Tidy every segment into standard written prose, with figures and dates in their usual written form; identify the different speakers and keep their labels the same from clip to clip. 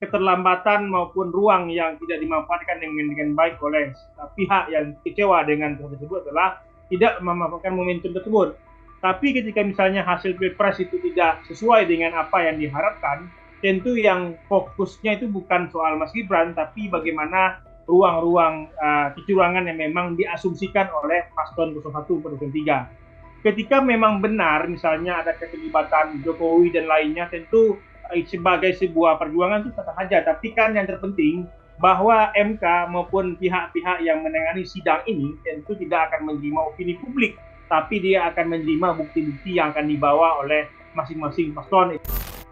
Speaker 1: keterlambatan maupun ruang yang tidak dimanfaatkan dengan baik oleh pihak yang kecewa dengan tersebut adalah tidak memanfaatkan momentum tersebut. Tapi ketika misalnya hasil pilpres itu tidak sesuai dengan apa yang diharapkan, tentu yang fokusnya itu bukan soal Mas Gibran, tapi bagaimana ruang-ruang kecurangan yang memang diasumsikan oleh paslon 01 atau 03. Ketika memang benar misalnya ada keterlibatan Jokowi dan lainnya, tentu sebagai sebuah perjuangan itu tetap saja. Tapi kan yang terpenting bahwa MK maupun pihak-pihak yang menangani sidang ini tentu tidak akan menerima opini publik, tapi dia akan menerima bukti-bukti yang akan dibawa oleh masing-masing paslon.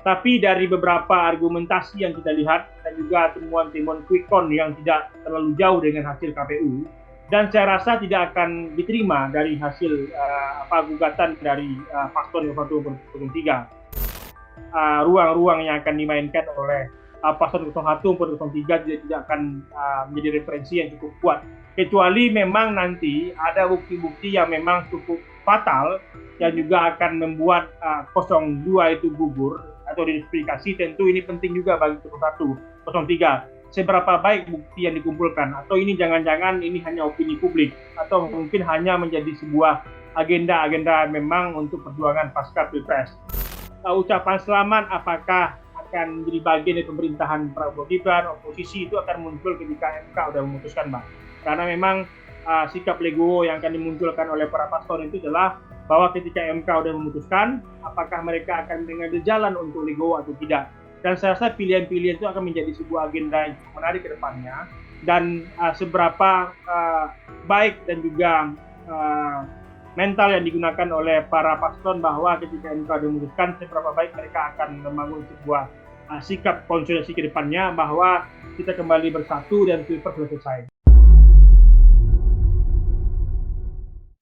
Speaker 1: Tapi dari beberapa argumentasi yang kita lihat dan juga temuan-temuan quick count yang tidak terlalu jauh dengan hasil KPU, dan saya rasa tidak akan diterima dari hasil gugatan dari paslon 103. Ruang-ruang yang akan dimainkan oleh paslon 01 maupun 03 tidak akan menjadi referensi yang cukup kuat, kecuali memang nanti ada bukti-bukti yang memang cukup fatal yang juga akan membuat 02 itu gugur atau didiskualifikasi. Tentu ini penting juga bagi 01, 03, seberapa baik bukti yang dikumpulkan, atau ini jangan-jangan ini hanya opini publik, atau mungkin hanya menjadi sebuah agenda-agenda memang untuk perjuangan pasca pilpres. Ucapan selamat apakah akan menjadi bagian dari pemerintahan Prabowo Gibran, oposisi itu akan muncul ketika MK sudah memutuskan, Mbak. Karena memang sikap legowo yang akan dimunculkan oleh para paslon itu adalah bahwa ketika MK sudah memutuskan, apakah mereka akan mengambil jalan untuk legowo atau tidak. Dan saya rasa pilihan-pilihan itu akan menjadi sebuah agenda yang menarik ke depannya, dan seberapa baik dan juga mental yang digunakan oleh para paslon bahwa ketika MK memutuskan, seberapa baik mereka akan membangun sebuah sikap konsolidasi ke depannya bahwa kita kembali bersatu dan pilpres selesai.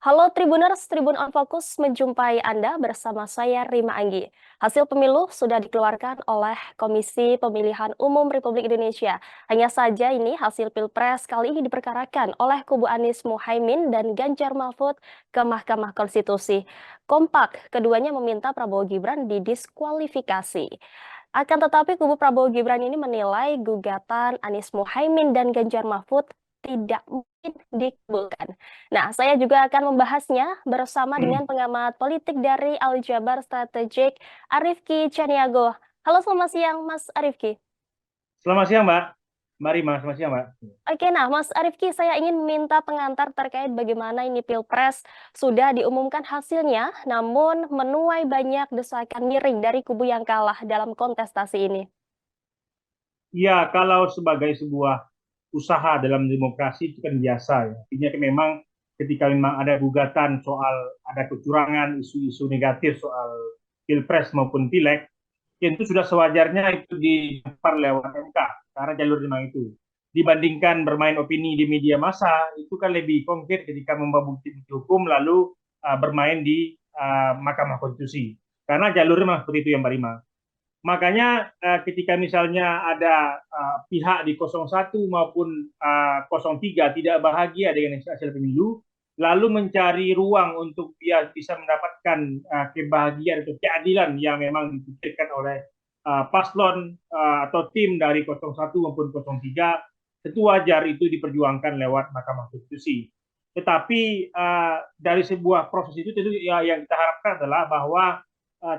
Speaker 2: Halo Tribuners, Tribun on Focus menjumpai Anda bersama saya Rima Anggi. Hasil pemilu sudah dikeluarkan oleh Komisi Pemilihan Umum Republik Indonesia. Hanya saja ini hasil Pilpres kali ini diperkarakan oleh kubu Anies Muhaimin dan Ganjar Mahfud ke Mahkamah Konstitusi. Kompak, keduanya meminta Prabowo Gibran didiskualifikasi. Akan tetapi kubu Prabowo Gibran ini menilai gugatan Anies Muhaimin dan Ganjar Mahfud tidak mungkin dikabulkan. Nah, saya juga akan membahasnya bersama dengan pengamat politik dari Aljabar Strategik, Arifki Caniago. Halo, selamat siang, Mas Arifki.
Speaker 1: Selamat siang, Mbak. Mari, Mas. Selamat siang, Mbak.
Speaker 2: Oke, nah, Mas Arifki, saya ingin meminta pengantar terkait bagaimana ini Pilpres sudah diumumkan hasilnya, namun menuai banyak desakan miring dari kubu yang kalah dalam kontestasi ini.
Speaker 1: Ya, kalau sebagai sebuah usaha dalam demokrasi itu kan biasa ya. Artinya memang ketika memang ada gugatan soal ada kecurangan, isu-isu negatif soal pilpres maupun pileg, tentu sudah sewajarnya itu dilempar lewat MK karena jalur memang itu. Dibandingkan bermain opini di media massa, itu kan lebih konkret ketika membawa bukti-bukti hukum lalu bermain di Mahkamah Konstitusi. Karena jalurnya memang seperti itu yang Mbak Rima. Makanya ketika misalnya ada pihak di 01 maupun 03 tidak bahagia dengan hasil pemilu, lalu mencari ruang untuk dia bisa mendapatkan kebahagiaan atau keadilan yang memang dipikirkan oleh paslon atau tim dari 01 maupun 03, tentu wajar itu diperjuangkan lewat Mahkamah Konstitusi. Tetapi dari sebuah proses itu tentu yang kita harapkan adalah bahwa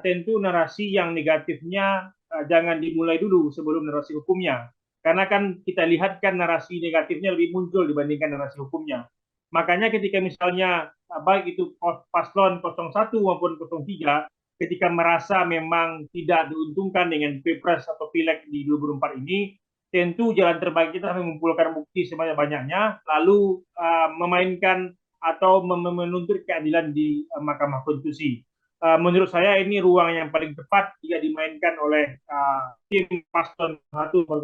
Speaker 1: tentu narasi yang negatifnya jangan dimulai dulu sebelum narasi hukumnya. Karena kan kita lihat kan narasi negatifnya lebih muncul dibandingkan narasi hukumnya. Makanya ketika misalnya baik itu paslon 01 maupun 03 ketika merasa memang tidak diuntungkan dengan Pilpres atau Pileg di 2024 ini, tentu jalan terbaik kita mengumpulkan bukti sebanyak-banyaknya lalu memainkan atau menuntut keadilan di Mahkamah Konstitusi. Menurut saya ini ruang yang paling tepat jika dimainkan oleh tim paslon 103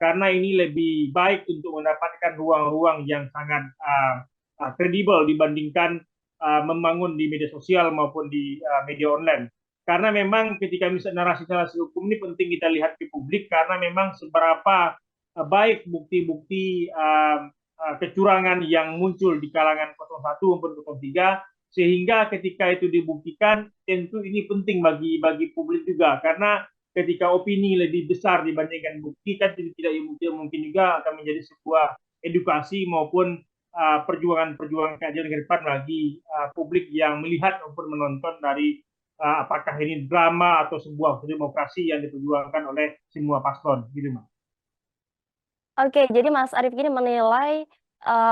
Speaker 1: karena ini lebih baik untuk mendapatkan ruang-ruang yang sangat kredibel dibandingkan membangun di media sosial maupun di media online. Karena memang ketika misalnya narasi-narasi hukum ini penting kita lihat ke publik karena memang seberapa baik bukti-bukti kecurangan yang muncul di kalangan 01 maupun 03, sehingga ketika itu dibuktikan tentu ini penting bagi publik juga karena ketika opini lebih besar dibandingkan bukti kan tidak mungkin juga akan menjadi sebuah edukasi maupun perjuangan-perjuangan keadilan ke depan bagi publik yang melihat maupun menonton dari apakah ini drama atau sebuah demokrasi yang diperjuangkan oleh semua paslon gitu Mas.
Speaker 2: Oke, jadi Mas Arief gini menilai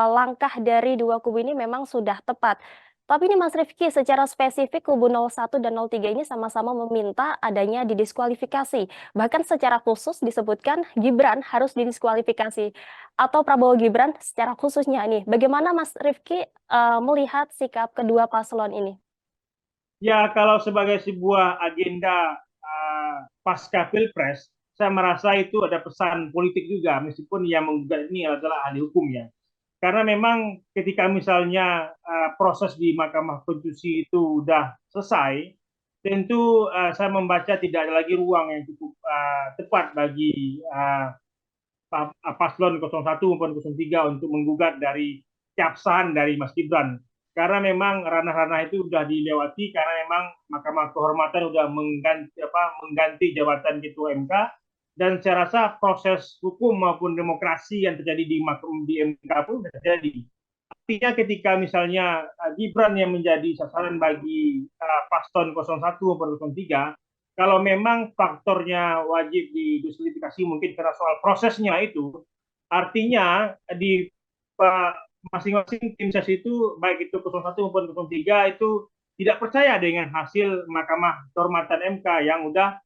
Speaker 2: langkah dari dua kubu ini memang sudah tepat. Tapi ini Mas Rifki, secara spesifik kubu 01 dan 03 ini sama-sama meminta adanya didiskualifikasi. Bahkan secara khusus disebutkan Gibran harus didiskualifikasi. Atau Prabowo Gibran secara khususnya ini. Bagaimana Mas Rifki melihat sikap kedua paslon ini?
Speaker 1: Ya kalau sebagai sebuah agenda pasca pilpres, saya merasa itu ada pesan politik juga, meskipun yang menggugat ini adalah ahli hukum ya. Karena memang ketika misalnya proses di Mahkamah Konstitusi itu sudah selesai, tentu saya membaca tidak ada lagi ruang yang cukup tepat bagi paslon 01 maupun 03 untuk menggugat dari keabsahan dari Mas Gibran. Karena memang ranah-ranah itu sudah dilewati karena memang Mahkamah Kehormatan sudah mengganti jabatan Ketua MK dan saya rasa proses hukum maupun demokrasi yang terjadi di MK pun sudah terjadi. Artinya ketika misalnya Gibran yang menjadi sasaran bagi paslon 01 maupun 03, kalau memang faktornya wajib didiskualifikasi mungkin karena soal prosesnya itu, artinya di masing-masing tim ses itu baik itu 01 maupun 03 itu tidak percaya dengan hasil Mahkamah Kehormatan MK yang sudah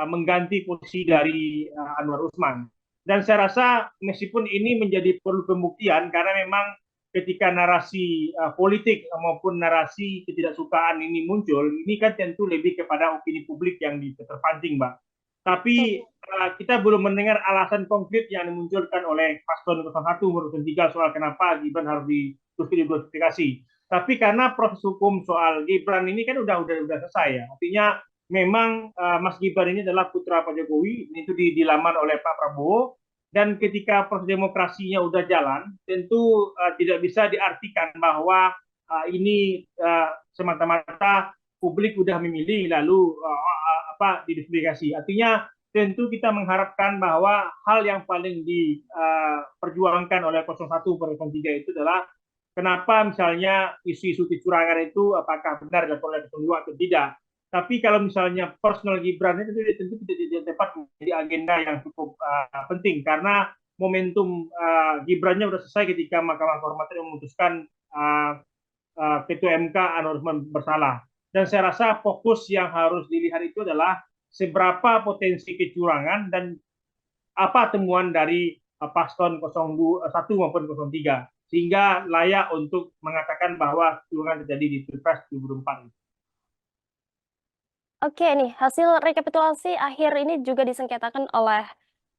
Speaker 1: mengganti posisi dari Anwar Usman. Dan saya rasa meskipun ini menjadi perlu pembuktian karena memang ketika narasi politik maupun narasi ketidaksukaan ini muncul, ini kan tentu lebih kepada opini publik yang terpancing, Mbak. Tapi kita belum mendengar alasan konkret yang dimunculkan oleh paslon 01 maupun 03 soal kenapa Gibran harus didiskualifikasi. Tapi karena proses hukum soal Gibran ini kan udah selesai ya. Artinya memang Mas Gibran ini adalah putra Pak Jokowi, itu dilamar oleh Pak Prabowo, dan ketika proses demokrasinya udah jalan, tentu tidak bisa diartikan bahwa ini semata-mata publik udah memilih lalu didiskualifikasi. Artinya tentu kita mengharapkan bahwa hal yang paling diperjuangkan oleh 01 per 03 itu adalah kenapa misalnya isu-isu kecurangan itu apakah benar dilakukan oleh 02 atau tidak. Tapi kalau misalnya personal Gibran itu tentu tidak tepat menjadi agenda yang cukup penting karena momentum Gibrannya sudah selesai ketika Mahkamah Kehormatan memutuskan Ketua MK Anwar Usman bersalah. Dan saya rasa fokus yang harus dilihat itu adalah seberapa potensi kecurangan dan apa temuan dari paslon 01 maupun 03 sehingga layak untuk mengatakan bahwa kecurangan terjadi di Pilpres 2024.
Speaker 2: Oke nih, hasil rekapitulasi akhir ini juga disengketakan oleh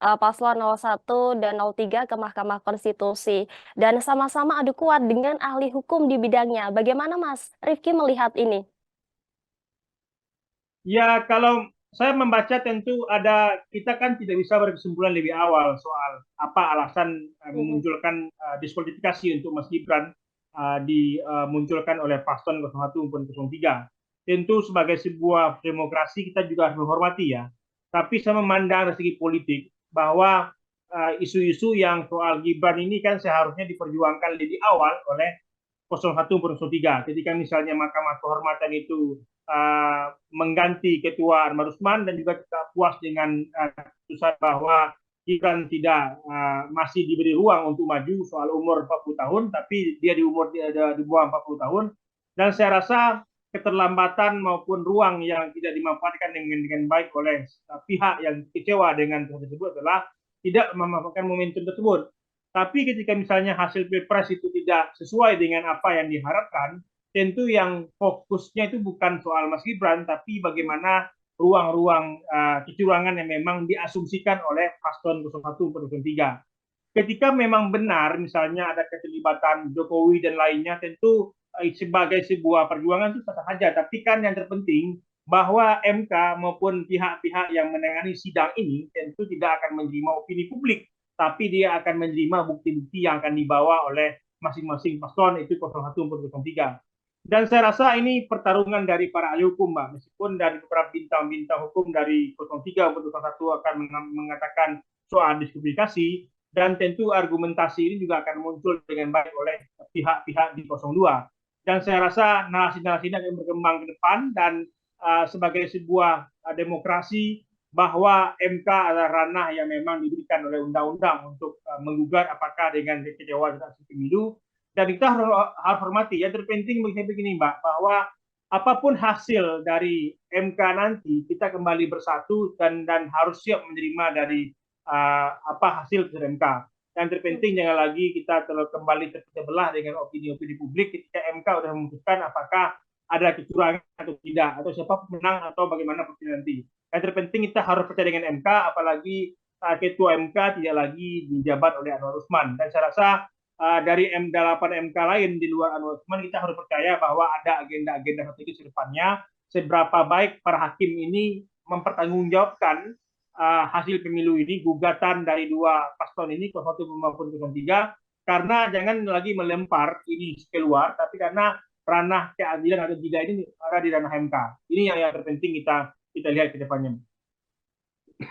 Speaker 2: paslon 01 dan 03 ke Mahkamah Konstitusi. Dan sama-sama adu kuat dengan ahli hukum di bidangnya. Bagaimana Mas Rifki melihat ini?
Speaker 1: Ya, kalau saya membaca tentu kita kan tidak bisa berkesimpulan lebih awal soal apa alasan memunculkan diskualifikasi untuk Mas Gibran dimunculkan oleh paslon 01 maupun 03. Tentu sebagai sebuah demokrasi kita juga harus menghormati ya. Tapi saya memandang dari segi politik bahwa isu-isu yang soal Gibran ini kan seharusnya diperjuangkan lebih awal oleh 01 per 03. Ketika misalnya Mahkamah Kehormatan itu mengganti Ketua Anwar Usman dan juga kita puas dengan keputusan bahwa Gibran tidak masih diberi ruang untuk maju soal umur 40 tahun, tapi dia di bawah 40 tahun. Dan saya rasa keterlambatan maupun ruang yang tidak dimanfaatkan dengan baik oleh pihak yang kecewa dengan hal tersebut adalah tidak memanfaatkan momentum tersebut. Tapi ketika misalnya hasil Pilpres itu tidak sesuai dengan apa yang diharapkan, tentu yang fokusnya itu bukan soal Mas Gibran, tapi bagaimana ruang-ruang kecurangan yang memang diasumsikan oleh paslon 01 per 03. Ketika memang benar misalnya ada keterlibatan Jokowi dan lainnya, tentu sebagai sebuah perjuangan itu sah saja. Tapi kan yang terpenting bahwa MK maupun pihak-pihak yang menangani sidang ini tentu tidak akan menerima opini publik, tapi dia akan menerima bukti-bukti yang akan dibawa oleh masing-masing paslon itu 01 maupun 03. Dan saya rasa ini pertarungan dari para ahli hukum, Mbak. Meskipun dari beberapa bintang-bintang hukum dari 03 maupun 01 akan mengatakan soal diskualifikasi, dan tentu argumentasi ini juga akan muncul dengan baik oleh pihak-pihak di 02. Dan saya rasa narasi-narasi ini akan berkembang ke depan, dan sebagai sebuah demokrasi, bahwa MK adalah ranah yang memang diberikan oleh undang-undang untuk menggugat apakah dengan kekecewaan hasil pemilu, dan kita harus hormati. Yang terpenting begini Mbak, bahwa apapun hasil dari MK nanti, kita kembali bersatu dan harus siap menerima dari apa hasil dari MK. Yang terpenting jangan lagi kita kembali terpecah belah dengan opini-opini publik ketika MK sudah memutuskan apakah ada kecurangan atau tidak, atau siapa pemenang atau bagaimana nanti. Yang terpenting kita harus percaya dengan MK, apalagi ketua MK tidak lagi dijabat oleh Anwar Usman. Dan saya rasa dari M8 MK lain di luar Anwar Usman, kita harus percaya bahwa ada agenda-agenda strategis ke depannya, seberapa baik para hakim ini mempertanggungjawabkan hasil pemilu ini, gugatan dari dua paslon ini, 01 maupun 03, karena jangan lagi melempar ini keluar, tapi karena ranah keadilan atau tidak ini ada di ranah MK. Ini yang terpenting kita lihat ke depannya.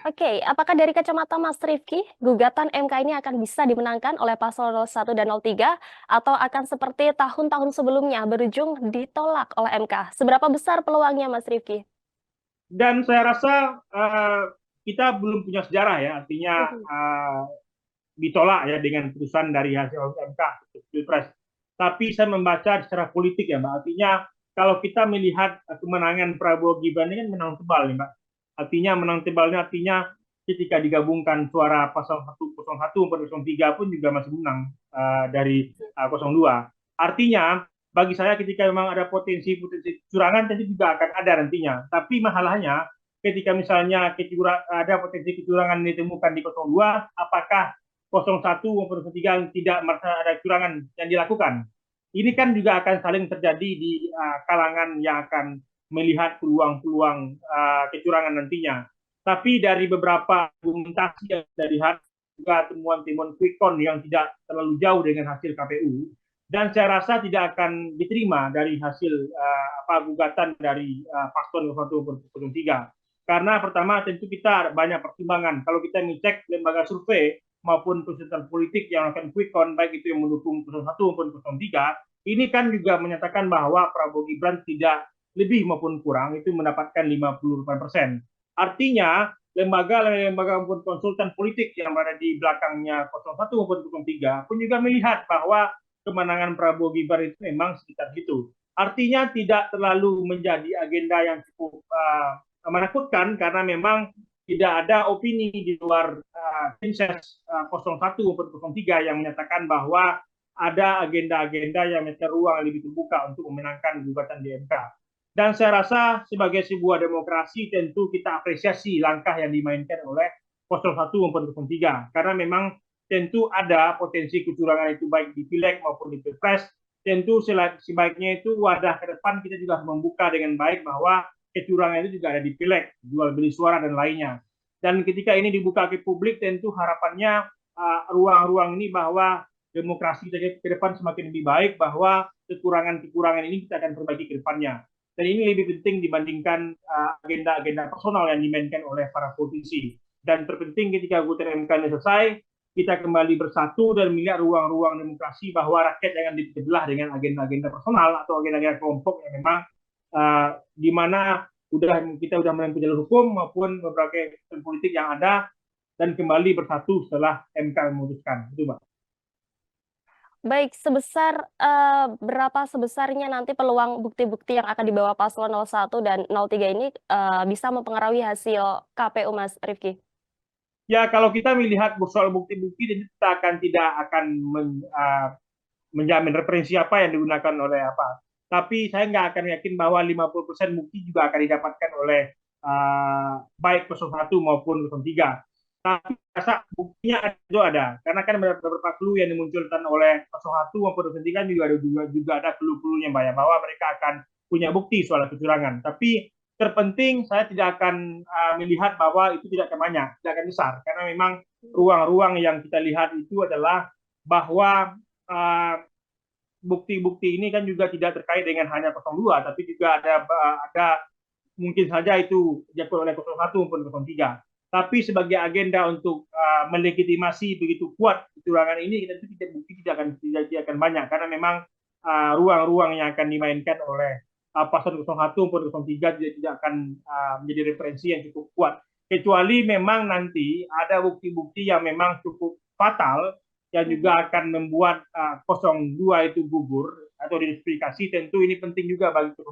Speaker 2: Oke, apakah dari kacamata Mas Rifki, gugatan MK ini akan bisa dimenangkan oleh paslon 01 dan 03, atau akan seperti tahun-tahun sebelumnya berujung ditolak oleh MK? Seberapa besar peluangnya, Mas Rifki?
Speaker 1: Dan saya rasa kita belum punya sejarah ya, artinya ditolak ya dengan putusan dari hasil MK Pilpres. Tapi saya membaca secara politik ya Mbak, artinya kalau kita melihat kemenangan Prabowo Gibran ini kan menang tebal nih Mbak. Artinya menang tebalnya artinya ketika digabungkan suara pasal 101 maupun 03 pun juga masih menang dari 02. Artinya bagi saya ketika memang ada potensi kecurangan tentu juga akan ada nantinya. Tapi masalahnya ketika misalnya ada potensi kecurangan ditemukan di 02, apakah 01 maupun 03 yang tidak merasa ada kecurangan yang dilakukan? Ini kan juga akan saling terjadi di kalangan yang akan melihat peluang-peluang kecurangan nantinya. Tapi dari beberapa argumentasi yang kita lihat, juga temuan-temuan quick count yang tidak terlalu jauh dengan hasil KPU, dan saya rasa tidak akan diterima dari hasil gugatan dari paslon 103. Karena pertama tentu kita banyak pertimbangan. Kalau kita ngecek lembaga survei maupun konsultan politik yang akan quick count, baik itu yang mendukung 01 maupun 03, ini kan juga menyatakan bahwa Prabowo Gibran tidak lebih maupun kurang itu mendapatkan 58%. Artinya lembaga maupun konsultan politik yang berada di belakangnya 01 maupun 03 pun juga melihat bahwa kemenangan Prabowo Gibran itu memang sekitar itu. Artinya tidak terlalu menjadi agenda yang cukup menakutkan, karena memang tidak ada opini di luar Timses 01 maupun 03 yang menyatakan bahwa ada agenda-agenda yang mencari ruang lebih terbuka untuk memenangkan gugatan di MK. Dan saya rasa sebagai sebuah demokrasi tentu kita apresiasi langkah yang dimainkan oleh 01 maupun 03, karena memang tentu ada potensi kecurangan itu baik di pileg maupun di pilpres. Tentu sebaiknya itu wadah ke depan kita juga harus membuka dengan baik bahwa kecurangan itu juga ada di pileg, jual beli suara dan lainnya. Dan ketika ini dibuka ke publik, tentu harapannya ruang-ruang ini bahwa demokrasi kita ke depan semakin lebih baik, bahwa kekurangan-kekurangan ini kita akan perbaiki ke depannya. Dan ini lebih penting dibandingkan agenda-agenda personal yang dimainkan oleh para politisi. Dan terpenting ketika gugatan MK ini selesai, kita kembali bersatu dan melihat ruang-ruang demokrasi, bahwa rakyat jangan dipecah dengan agenda-agenda personal atau agenda-agenda kelompok yang memang di mana kita sudah menempuh jalur hukum maupun berbagai politik yang ada, dan kembali bersatu setelah MK memutuskan. Itu Mbak.
Speaker 2: Baik, berapa sebesarnya nanti peluang bukti-bukti yang akan dibawa paslon 01 dan 03 ini bisa mempengaruhi hasil KPU, Mas Rifki?
Speaker 1: Ya, kalau kita melihat soal bukti-bukti, kita tidak akan menjamin referensi apa yang digunakan oleh apa. Tapi saya nggak akan yakin bahwa 50% bukti juga akan didapatkan oleh baik 01 maupun 03. Tapi rasa buktinya itu ada, karena kan beberapa clue yang dimunculkan oleh 01 maupun 03 juga ada clue-cluenya bahwa mereka akan punya bukti soal kecurangan. Tapi terpenting saya tidak akan melihat bahwa itu tidak akan banyak, tidak akan besar, karena memang ruang-ruang yang kita lihat itu adalah bahwa bukti-bukti ini kan juga tidak terkait dengan hanya 02, tapi juga ada mungkin saja itu diakui oleh 01 maupun 03. Tapi sebagai agenda untuk melegitimasi begitu kuat kecurangan ini, tentu bukti tidak akan banyak, karena memang ruang-ruang yang akan dimainkan oleh paslon 01 maupun 03 tidak akan menjadi referensi yang cukup kuat. Kecuali memang nanti ada bukti-bukti yang memang cukup fatal yang juga akan membuat 02 itu gugur atau didiskualifikasi. Tentu ini penting juga bagi 01,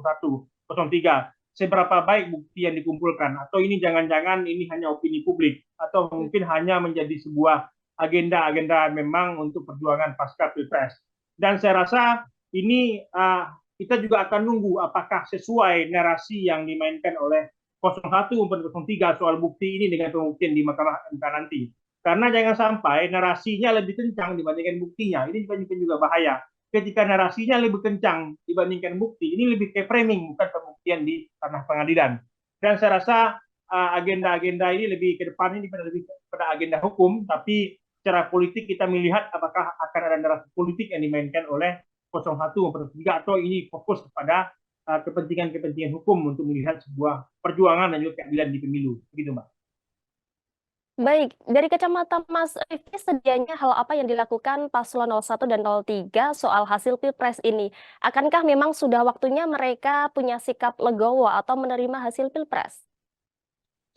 Speaker 1: 03. Seberapa baik bukti yang dikumpulkan, atau ini jangan-jangan ini hanya opini publik, atau mungkin hanya menjadi sebuah agenda-agenda memang untuk perjuangan pasca Pilpres. Dan saya rasa ini kita juga akan nunggu apakah sesuai narasi yang dimainkan oleh 01 maupun 03 soal bukti ini dengan pembuktian di Mahkamah MK nanti. Karena jangan sampai narasinya lebih kencang dibandingkan buktinya. Ini juga bahaya. Ketika narasinya lebih kencang dibandingkan bukti, ini lebih ke framing, bukan pembuktian di tanah pengadilan. Dan saya rasa agenda-agenda ini lebih ke depan ini lebih pada agenda hukum, tapi secara politik kita melihat apakah akan ada narasi politik yang dimainkan oleh 01 maupun 03, atau ini fokus kepada kepentingan-kepentingan hukum untuk melihat sebuah perjuangan dan juga keadilan di pemilu. Begitu, Mbak.
Speaker 2: Baik, dari kacamata Mas Rifki, sedianya hal apa yang dilakukan paslon 01 dan 03 soal hasil Pilpres ini? Akankah memang sudah waktunya mereka punya sikap legowo atau menerima hasil Pilpres?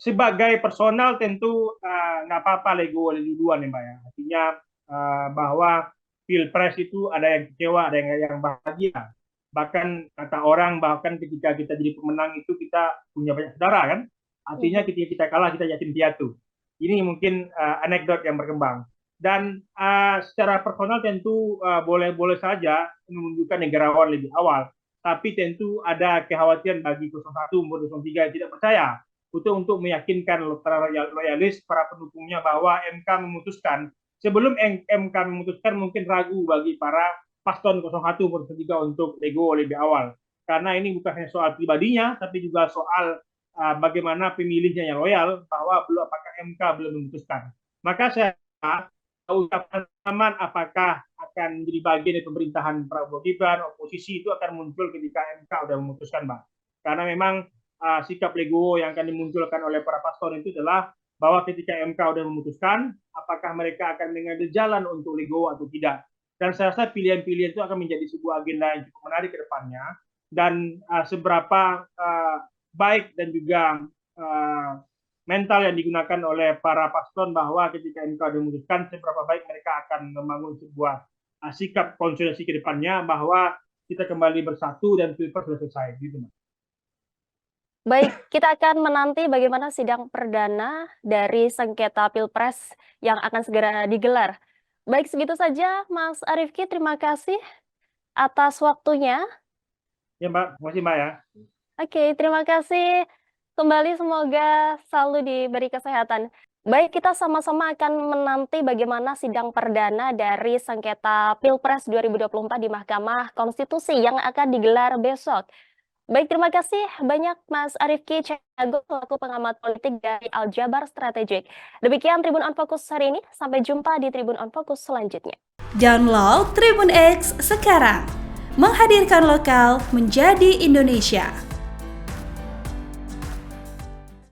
Speaker 1: Sebagai personal tentu nggak apa-apa legowo duluan ya, Mbak ya. Artinya bahwa Pilpres itu ada yang kecewa, ada yang bahagia. Bahkan kata orang, bahkan ketika kita jadi pemenang itu kita punya banyak saudara kan. Artinya ketika kita kalah kita yatim piatu. Ini mungkin anekdot yang berkembang. Dan secara personal tentu boleh-boleh saja menunjukkan negarawan lebih awal. Tapi tentu ada kekhawatiran bagi 01 maupun 03 yang tidak percaya untuk meyakinkan para loyalis, para pendukungnya bahwa MK memutuskan. Sebelum MK memutuskan mungkin ragu bagi para paslon 01 maupun 03 untuk legowo lebih awal. Karena ini bukan hanya soal pribadinya, tapi juga soal bagaimana pemilihnya yang loyal, bahwa apakah MK belum memutuskan. Maka saya ucapan teman apakah akan menjadi bagian dari pemerintahan Prabowo Gibran, oposisi itu akan muncul ketika MK sudah memutuskan, Mbak. Karena memang sikap legowo yang akan dimunculkan oleh para paslon itu adalah bahwa ketika MK sudah memutuskan, apakah mereka akan mengambil jalan untuk legowo atau tidak. Dan saya rasa pilihan-pilihan itu akan menjadi sebuah agenda yang cukup menarik ke depannya. Dan seberapa baik dan juga mental yang digunakan oleh para paslon bahwa ketika MK memutuskan, seberapa baik mereka akan membangun sebuah sikap konsolidasi ke depannya bahwa kita kembali bersatu dan Pilpres sudah selesai. Gitu, Mas.
Speaker 2: Baik, kita akan menanti bagaimana sidang perdana dari sengketa Pilpres yang akan segera digelar. Baik, segitu saja Mas Arifki, terima kasih atas waktunya.
Speaker 1: Ya, Mbak, terima kasih, Mbak ya.
Speaker 2: Oke, terima kasih kembali, semoga selalu diberi kesehatan. Baik, kita sama-sama akan menanti bagaimana sidang perdana dari sengketa Pilpres 2024 di Mahkamah Konstitusi yang akan digelar besok. Baik, terima kasih banyak Mas Arifki Cago, selaku pengamat politik dari Aljabar Strategik. Demikian Tribun On Fokus hari ini, sampai jumpa di Tribun On Fokus selanjutnya.
Speaker 3: Download Tribun X sekarang, menghadirkan lokal menjadi Indonesia.